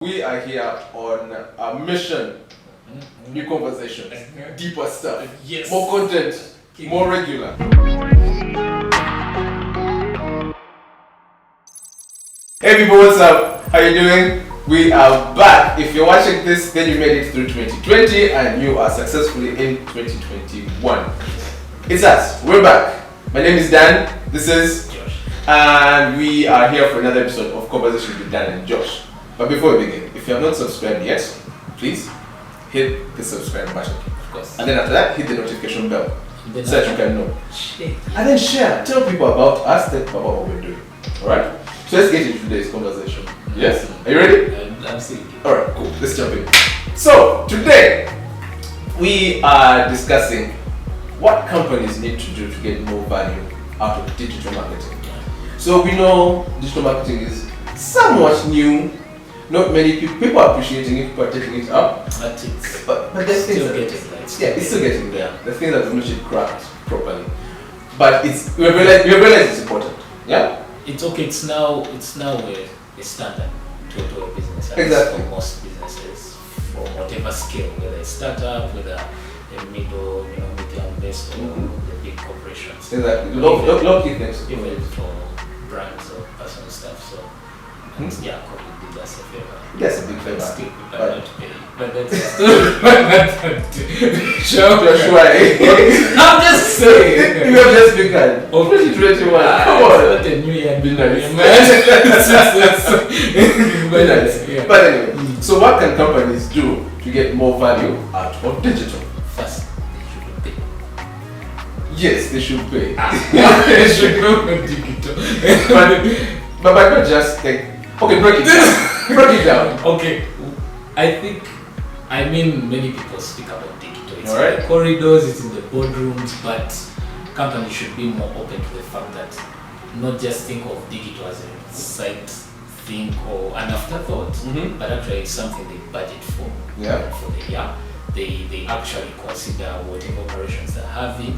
We are here on a mission, new conversations, deeper stuff, Yes. more content, more regular. Hey people, what's up? How you doing? We are back. If you're watching this, then you made it through 2020 and you are successfully in 2021. It's us. We're back. My name is Dan. This is Josh. and we are here for another episode of Conversations with Dan and Josh. But before we begin, if you have not subscribed yet, please hit the subscribe button. Of course. And then after that, hit the notification bell so that you can know. Shit. And then share. Tell people about us, tell people about what we're doing. Alright? So let's get into today's conversation. Yes? Are you ready? I'm seeing. Alright, cool. Let's jump in. So, today, we are discussing what companies need to do to get more value out of digital marketing. So, we know digital marketing is somewhat new. Not many people are appreciating it, people are taking it up. But it's But there's things still that, getting like it's still getting there. The things that have not yet cracked properly. But we have realized it's important. Yeah? It's okay. It's now a standard to a business. And Exactly. For most businesses, from whatever scale, whether it's startup, whether a middle, medium based or the big corporations. Exactly. Low key things. Even for brands or personal stuff. So yeah, COVID did us a favor. That's a big favor. Still, we But- cannot pay. But that's sure. Joshua, I'm just saying. you have just begun. Oh, 2021. Come It's on. not a new year. Be nice. But Nice. yeah. But anyway, so what can companies do to get more value out of digital? First, they should pay. Yes, they should pay. They should go with digital. but not just like, okay, break it down. Break it down. Okay, I mean, many people speak about digital. It's Alright. in the corridors, it's in the boardrooms, but companies should be more open to the fact that not just think of digital as a side thing or an afterthought, but actually it's something they budget for. Yeah. For the year, they actually consider whatever operations they're having.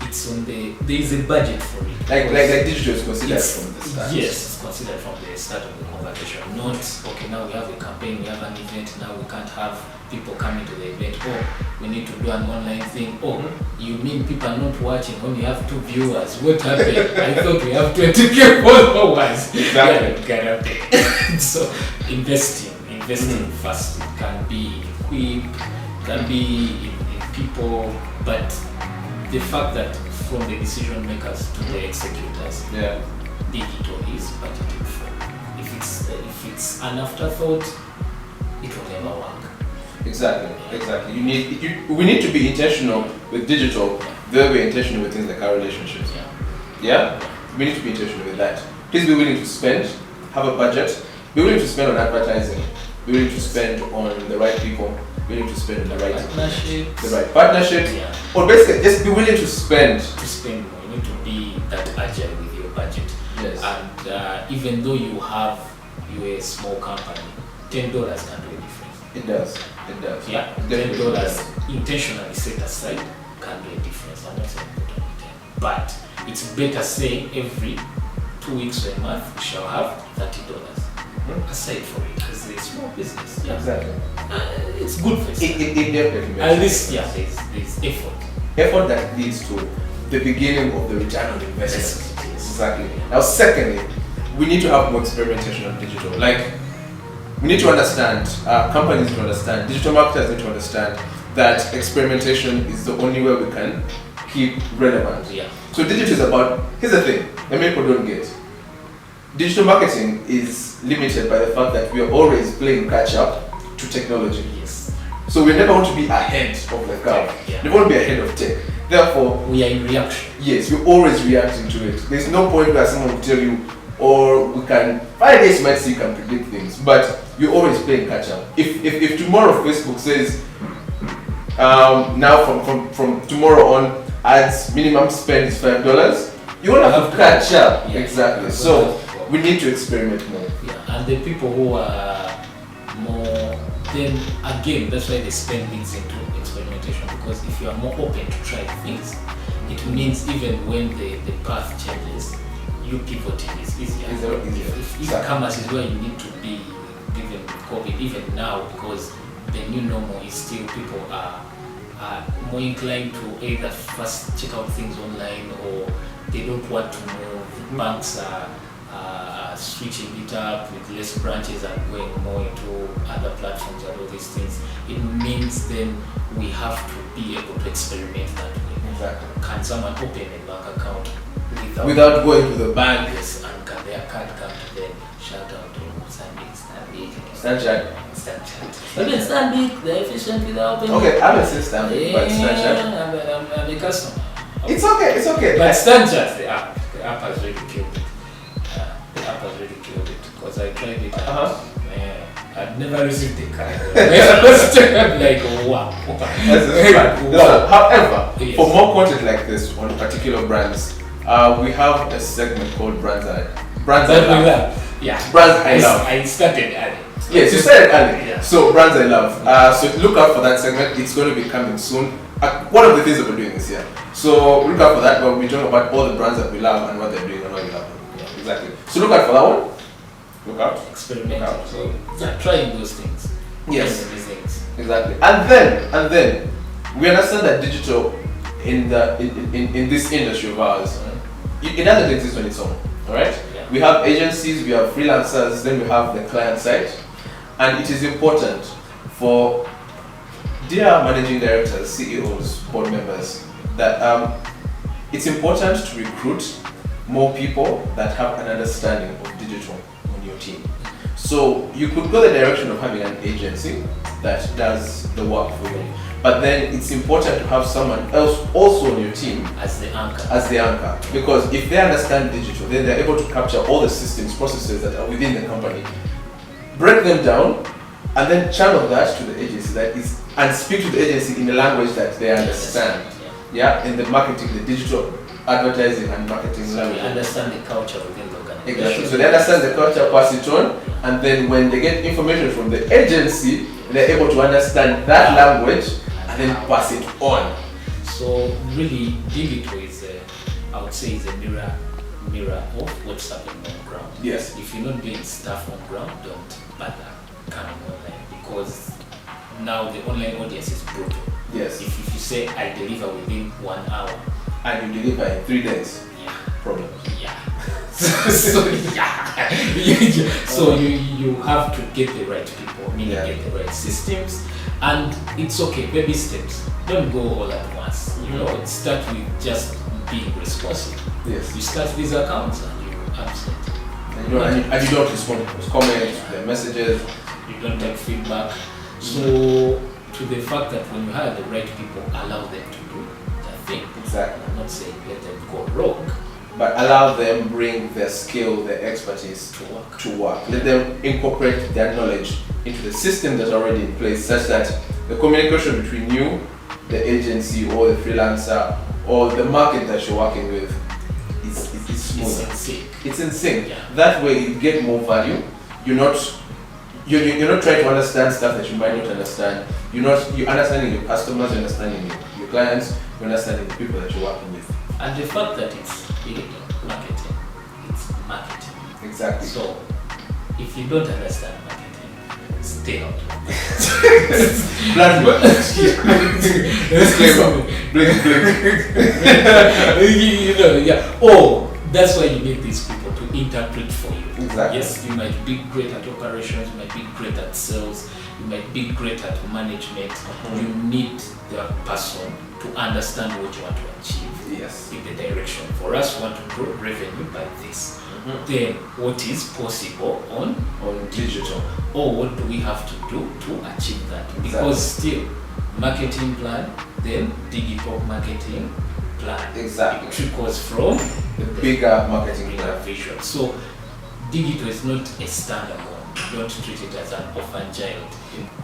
It's on there is a budget for it. Like digital is considered from the start. Yes, it's considered from the start of the conversation. Not okay, now we have a campaign, we have an event, now we can't have people coming to the event. Oh, we need to do an online thing. Oh, you mean people are not watching when you have 2 viewers? What happened? I thought we have 20k followers. Exactly. Yeah, get up. So investing first. It can be equip, it can be in people, but the fact that from the decision makers to the executors, Yeah. digital is budgeted for. If it's an afterthought, it will never work. Exactly. We need to be intentional with digital, the way we're intentional with things like our relationships. Yeah? We need to be intentional with that. Please be willing to spend, have a budget, be willing to spend on advertising, be willing to spend on the right people, be willing to spend on the right partnerships, Yeah. or basically just be willing to spend. To spend more, you need to be that agile with your budget. Yes. And even though you're a small company, $10 can do a difference. It does. Yeah, Definitely $10 intentionally set aside can do a difference. I'm not saying put on 10, but it's better saying every 2 weeks or a month we shall have $30 aside for it because it's a small business. Yeah. Exactly. It's good for It definitely makes at least, sense. yeah, there's effort. Effort that leads to the beginning of the return on investment. Exactly. Now, secondly, we need to have more experimentation on digital. Like, we need to understand, companies need to understand, digital marketers need to understand that experimentation is the only way we can keep relevant. Yeah. So digital is about, here's the thing, that many people don't get. Digital marketing is limited by the fact that we are always playing catch up to technology. Yes. So we never want to be ahead of the curve. Yeah. Never want to be ahead of tech. Therefore, We are in reaction. yes, we're always reacting to it. There's no point where someone will tell you, or we can, 5 days you might see you can predict things, but you're always playing catch up. If tomorrow Facebook says, now from tomorrow on, ads minimum spend is $5, you want to have to catch up. Yeah. Exactly. So we need to experiment more. Yeah, and the people who are more, then again, that's why they spend leads into experimentation, because if you are more open to try things, it means even when the path changes, you pivoting is easier. Easier. If e-commerce is where you need to be given COVID, even now, because the new normal is still people are more inclined to either first check out things online or they don't want to move. Banks are switching it up with less branches and going more into other platforms and all these things. It means then we have to be able to experiment that way. Exactly. Can someone open a bank account Without going to the bank? Yes, and can their card come to them? Shout out to Stanbic. Snapchat. Even Stanbic, they're efficient with their opening. Okay, I haven't seen Stanbic, but Snapchat. I'm a customer. It's okay. But Snapchat, the app has really killed it. The app has really killed it because I tried it. I'd never received the card. I was like, wow. However, Yes. for more content like this on particular brands, we have a segment called Brands I Love. Yeah. Brands I Love. I started early. Yes, you started early. Yeah. So Brands I Love. So look out for that segment. It's going to be coming soon. One of the things that we're doing this year. So look out for that. We'll be talking about all the brands that we love and what they're doing and why we love them. Yeah. Exactly. So look out for that one. Look out. Experimenting. Look out. So Trying those things. yes. Trying these things. Exactly. And then we understand that digital in this industry of ours, it doesn't exist on its own. Alright? Yeah. We have agencies, we have freelancers, then we have the client side. And it is important for dear managing directors, CEOs, board members, that it's important to recruit more people that have an understanding of digital on your team. So you could go the direction of having an agency that does the work for you, but then it's important to have someone else also on your team As the anchor. because if they understand digital, then they're able to capture all the systems, processes that are within the company, break them down, and then channel that to the agency and speak to the agency in a language that they understand. Yeah, in the marketing, the digital advertising and marketing So language. we understand the culture within the organization. Exactly. So they understand the culture, pass it on, and then when they get information from the agency, they're able to understand that language and then pass it on. So really, digital is, I would say, is a mirror of what's happening on ground. Yes. If you're not doing stuff on ground, don't bother coming online because now the online audience is brutal. Yes. If you say I deliver within 1 hour, And you deliver in 3 days. yeah. Problem. Yeah. So you have to get the right people, meaning get the right systems, and it's okay, baby steps. Don't go all at once. You know, start with just being responsive. Yes. You start these accounts and you absent. And you don't respond to comments, to their messages. You don't take feedback. So to the fact that when you hire the right people, allow them to do their thing. Exactly. I'm not saying let them go rogue. But allow them bring their skill, their expertise to work. Let them incorporate their knowledge into the system that's already in place, such that the communication between you, the agency, or the freelancer, or the market that you're working with is smoother. It's in sync. It's in sync. Yeah. That way you get more value. You're not trying to understand stuff that you might not understand. You're understanding your customers, you're understanding your clients, you're understanding the people that you're working with. And the fact that it's marketing, it's marketing. Exactly. So if you don't understand marketing, stay out. Disclaimer. Blink. That's why you need these people to interpret for you. Exactly. Yes, you might be great at operations, you might be great at sales, you might be great at management. You need the person to understand what you want to achieve. Yes. In the direction. For us, we want to grow revenue by this. Then what is possible on digital? Or what do we have to do to achieve that? Because still, marketing plan, then digital marketing plan. Exactly. It trickles from The bigger marketing bigger plan. vision. So digital is not a standalone. Don't treat it as an orphan child.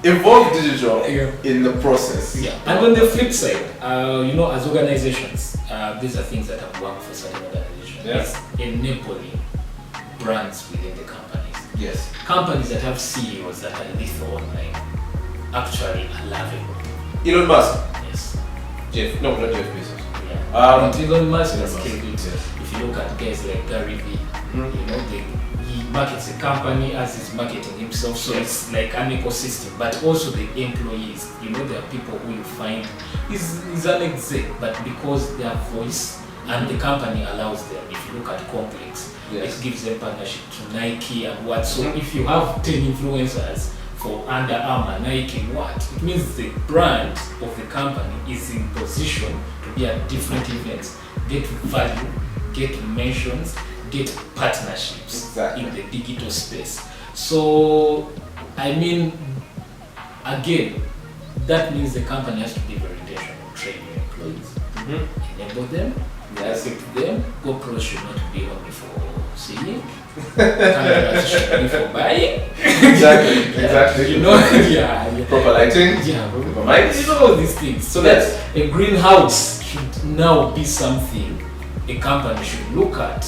Involve digital Yeah. in the process. Yeah. And on the flip side, as organizations, these are things that have worked for certain organizations. Yeah. It's enabling brands within the companies. Yes. Companies that have CEOs that are lethal online actually are lovable. Elon Musk. Yes. Not Jeff Bezos. Yeah. Um, But Elon Musk has Elon Musk, killed it. yes. If you look at guys like Gary Vee, Mhm. he markets the company as he's marketing himself. So it's like an ecosystem. But also the employees, there are people who you find is an exec, but because their voice and the company allows them. If you look at Complex, it gives them partnership to Nike and what. So if you have 10 influencers for Under Armour, Nike, what? It means the brand of the company is in position to be at different events, get value, get mentions, get partnerships in the digital space. So, again, that means the company has to be very intentional, train your employees, enable them, equip them. GoPro should not be only for seeing, cameras should be for buying. Exactly. Proper lighting, proper mics, all these things. So that a greenhouse should now be something a company should look at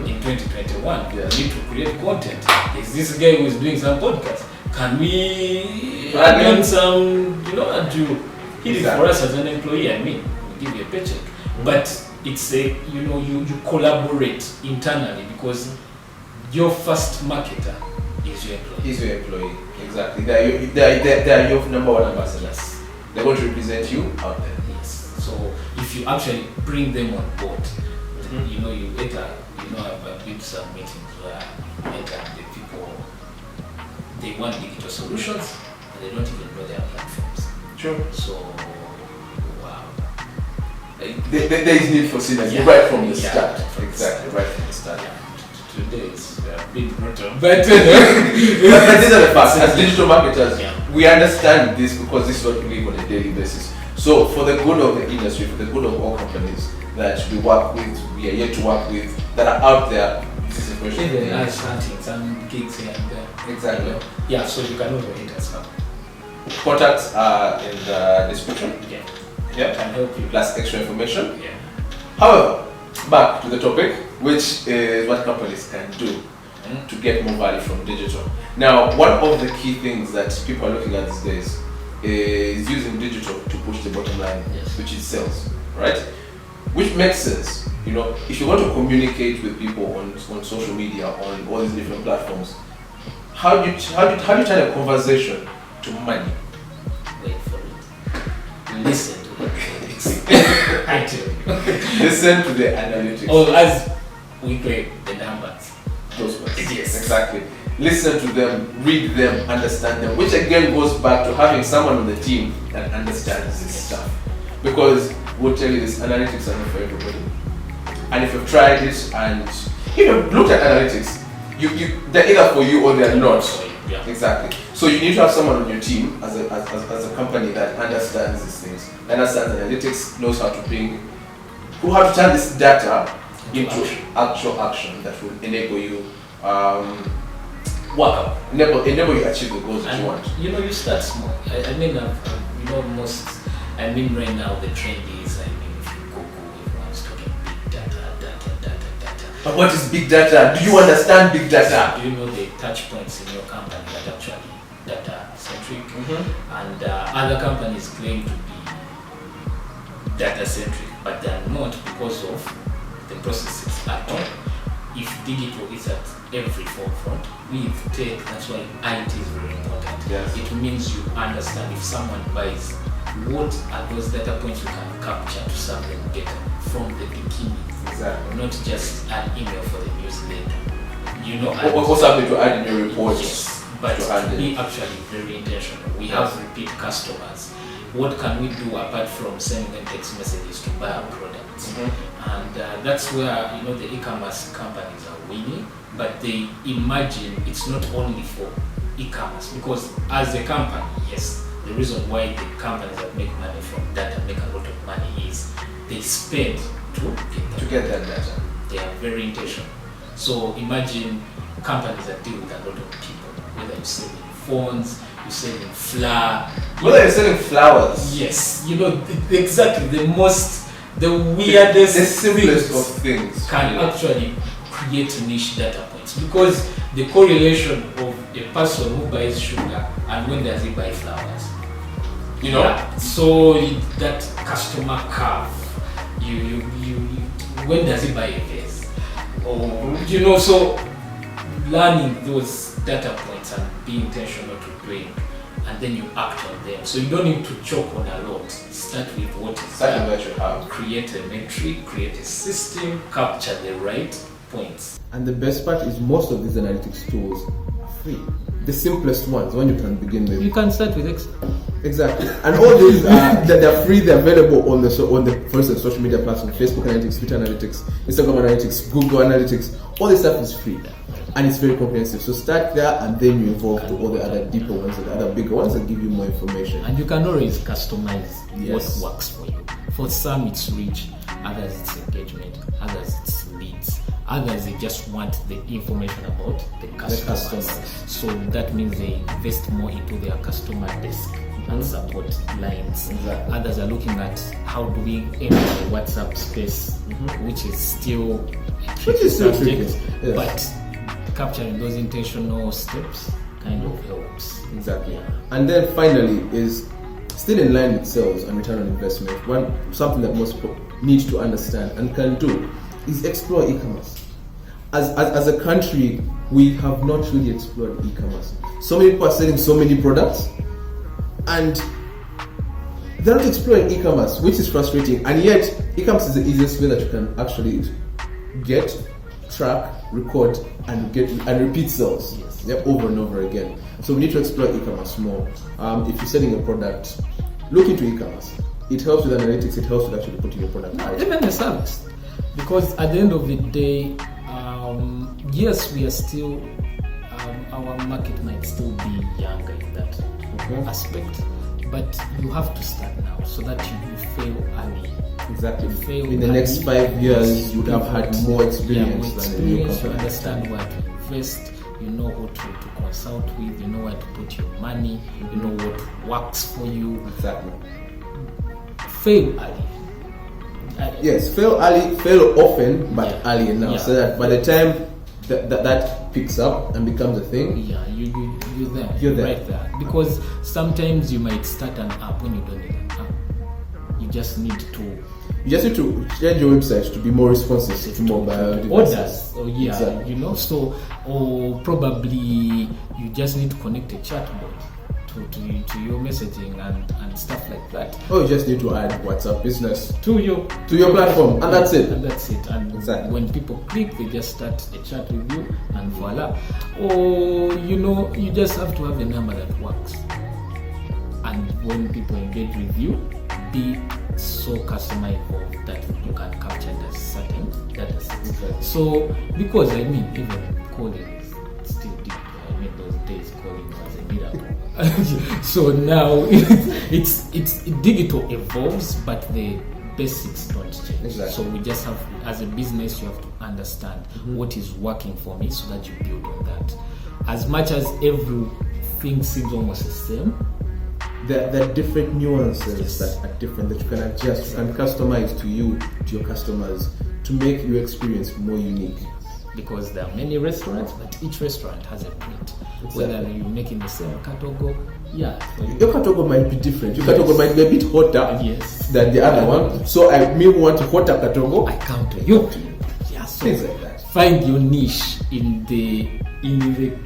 in 2021. We need to create content. Is this guy who is doing some podcast? Can we add on some, hit it for us as an employee? We give you a paycheck. But it's you collaborate internally because your first marketer is your employee. He's your employee, exactly. They are your number one ambassadors. They're going to represent you out there. Yes. So if you actually bring them on board, you enter. I've been to some meetings where the people, they want digital solutions, and they don't even know their platforms. True. So, wow. There is need for synergy right from the start. Exactly, right from the start. Today it's a bit brutal, but these are the facts. As digital marketers, we understand this because this is what we live on a daily basis. So, for the good of the industry, for the good of all companies that we work with, we are yet to work with, that are out there, this is a question. Even us hunting some gigs here and there. Exactly. Yeah, so you can also hit us up. Contacts are in the description. Can help you. Plus extra information. However, back to the topic, which is what companies can do to get more value from digital. Now, one of the key things that people are looking at these days is using digital to push the bottom line, which is sales, right? Which makes sense. If you want to communicate with people on social media, on all these different platforms, how do you turn a conversation to money? Wait for it. Listen to it. I tell you. Listen to the analytics. Or as we play the numbers. Those ones. Yes. Exactly. Listen to them, read them, understand them, which again goes back to having someone on the team that understands this stuff. Because we'll tell you this, analytics are not for everybody. And if you've tried it and if you've looked at analytics, they're either for you or they're not. Exactly. So you need to have someone on your team as a company that understands these things, understands analytics, knows how to turn this data into actual action that will enable you enable you achieve the goals that you want. You start small. Right now the trend is, if you Google, everyone's talking big data. But what is big data? Do you understand big data? Do you know the touch points in your company that actually data centric? And other companies claim to be data centric, but they are not because of the processes at all. If digital is at every forefront, with tech, that's why IT is very important. It means you understand if someone buys, what are those data points you can capture to serve them better from the beginning. Exactly. Not just an email for the newsletter. What's happening to add in your reports? Yes, but to be actually very intentional. We have repeat customers. What can we do apart from sending them text messages to buy our products? And that's where the e-commerce companies are winning, but they imagine it's not only for e-commerce, because as a company, the reason why the companies that make money from data make a lot of money is they spend to get that data. They are very intentional. So imagine companies that deal with a lot of people, whether you're selling phones, you're selling flour. Whether you're selling flowers. Yes, exactly the weirdest, the simplest of things can actually create niche data points, because the correlation of a person who buys sugar and when does he buy flowers, so that customer curve, when does he buy a vase, or so learning those data points and be intentional to doing, and then you act on them. So you don't need to choke on a lot. Start with what is That is what you have. create a metric, create a system, capture the right points. And the best part is most of these analytics tools are free. The simplest ones, one you can begin with. You can start with Exactly. And all these they're free, they're available on the for instance, social media platforms, Facebook Analytics, Twitter Analytics, Instagram Analytics, Google Analytics. All this stuff is free. And it's very comprehensive. So start there and then you evolve to all the other deeper ones, the other bigger ones that give you more information. And you can always customize Yes. what works for you. For some it's reach, others it's engagement, others it's leads, others they just want the information about the customers. So that means they invest more into their customer desk and support lines. Exactly. Others are looking at how do we enter the WhatsApp space, which is still a tricky subject, yes. but capturing those intentional steps kind of helps. Exactly. And then finally is still in line with sales and return on investment. Something that most people need to understand and can do is explore e-commerce. As a country, we have not really explored e-commerce. So many people are selling so many products and they're not exploring e-commerce, which is frustrating. And yet, e-commerce is the easiest way that you can actually get, track, record, and repeat sales. Yes. Yep, over and over again. So we need to explore e-commerce more. If you're selling a product, look into e-commerce. It helps with analytics. It helps with actually putting your product out. Even the service, because at the end of the day, yes, we are still our market might still be younger in that aspect, but you have to start now so that you fail early. Exactly. Fail In the next 5 years, you would have had more experience than a new you company. understand where to invest, you know who to consult with, you know where to put your money, you know what works for you. Exactly. Fail early. Yes, fail early, fail often, but Yeah. early enough, Yeah. so that by the time that picks up and becomes a thing, Yeah, you're there. You're there. Right there. Because sometimes you might start an app when you don't need an app. You just need to you just need to change your website to be more responsive to mobile devices. orders. Oh yeah, Exactly. you know. So, or probably you just need to connect a chatbot to your messaging and stuff like that. Or you just need to add WhatsApp Business To your platform, and that's it. And that's it. And Exactly. when people click, they just start a chat with you, and voila. Or you just have to have a number that works. And when people engage with you, be so customer involved that you can capture the certain data sets. Okay. So, because even calling is still deep. Those days calling was a miracle. So now it's digital evolves, but the basics don't change. Exactly. So we just have, as a business, you have to understand what is working for me so that you build on that. As much as everything seems almost the same, There are different nuances Yes. that are different that you can adjust, you can customize to you, to your customers, to make your experience more unique. because there are many restaurants, but each restaurant has a print. Exactly. Whether you're making the same katogo, Your katogo might be different. Your katogo might be a bit hotter yes, than the other one. So I may want a hotter katogo. I come to you. Yeah, so Things like that. find your niche in the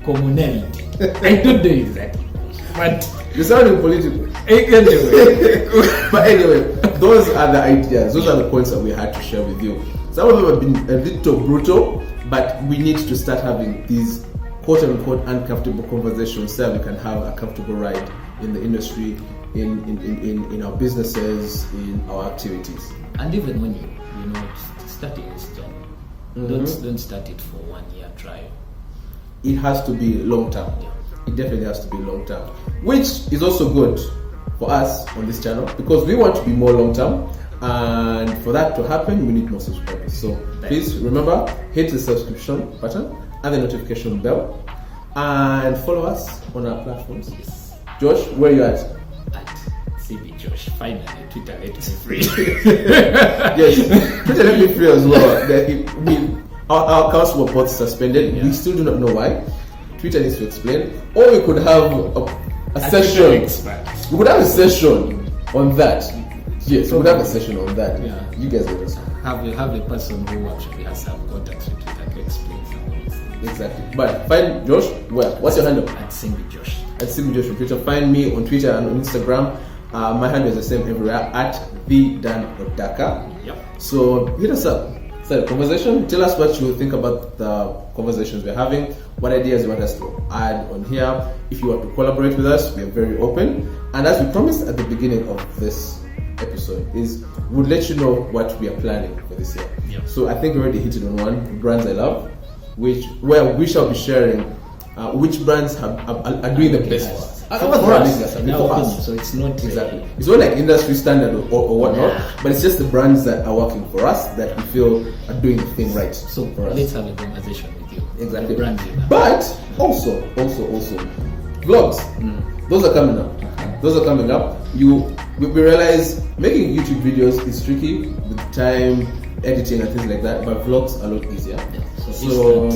commonality. I don't know exactly, but You're sounding political. anyway. But anyway, those are the ideas. Those are the points that we had to share with you. Some of them have been a little brutal, but we need to start having these quote-unquote uncomfortable conversations so that we can have a comfortable ride in the industry, in our businesses, in our activities. And even when starting this journey, don't start it for 1 year trial. It has to be long-term. Yeah. It definitely has to be long-term, which is also good for us on this channel because we want to be more long-term. And for that to happen, we need more subscribers. So please remember, hit the subscription button and the notification bell, and follow us on our platforms. Yes. Josh, where are you at? At CB Josh. Finally, Twitter let me free. Yes, Twitter let me free as well. Our accounts were both suspended. Yeah. We still do not know why. Twitter needs to explain. Or we could have a session. We could have a session on that. Yes, we could have a session on that. Yeah. You guys let us know. Have a person who actually has some contacts with Twitter to explain some of these things. Exactly. But find Josh where? What's your handle? At Simbi Josh. At Simbi Josh on Twitter. Find me on Twitter and on Instagram. My handle is the same everywhere at the Dan Odaka. Yep. So hit us up. Start a conversation. Tell us what you think about the conversations we're having. What ideas you want us to add on here. If you want to collaborate with us, we are very open. And as we promised at the beginning of this episode, is we'll let you know what we are planning for this year. Yep. So I think we already hit it on one, brands I love, where we shall be sharing which brands are doing the best for us. For us. For us. So it's not exactly. It's not like industry standard or whatnot, but it's just the brands that are working for us that we feel are doing the thing right. So for us. let's have a conversation with you. Exactly. The brands you know. But also, vlogs. Those are coming up. Those are coming up. We realize making YouTube videos is tricky with time, editing and things like that, but vlogs are a lot easier. Yeah. So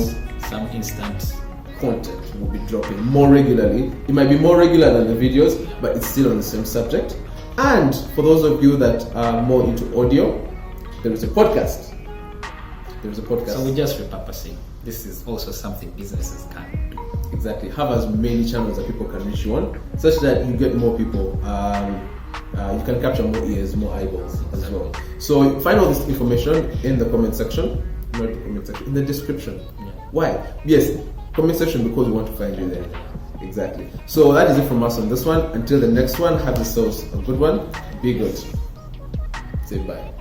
some instant content will be dropping more regularly. It might be more regular than the videos, but it's still on the same subject. And for those of you that are more into audio, there is a podcast. So we're just repurposing. This is also something businesses can do. Exactly. Have as many channels that people can reach you on, such that you get more people. You can capture more ears, more eyeballs as well. So find all this information in the comment section. Not the comment section, in the description. Yeah. Why? Yes, comment section, because we want to find you there. Exactly. So that is it from us on this one. Until the next one, have yourselves a good one. Be good. Say bye.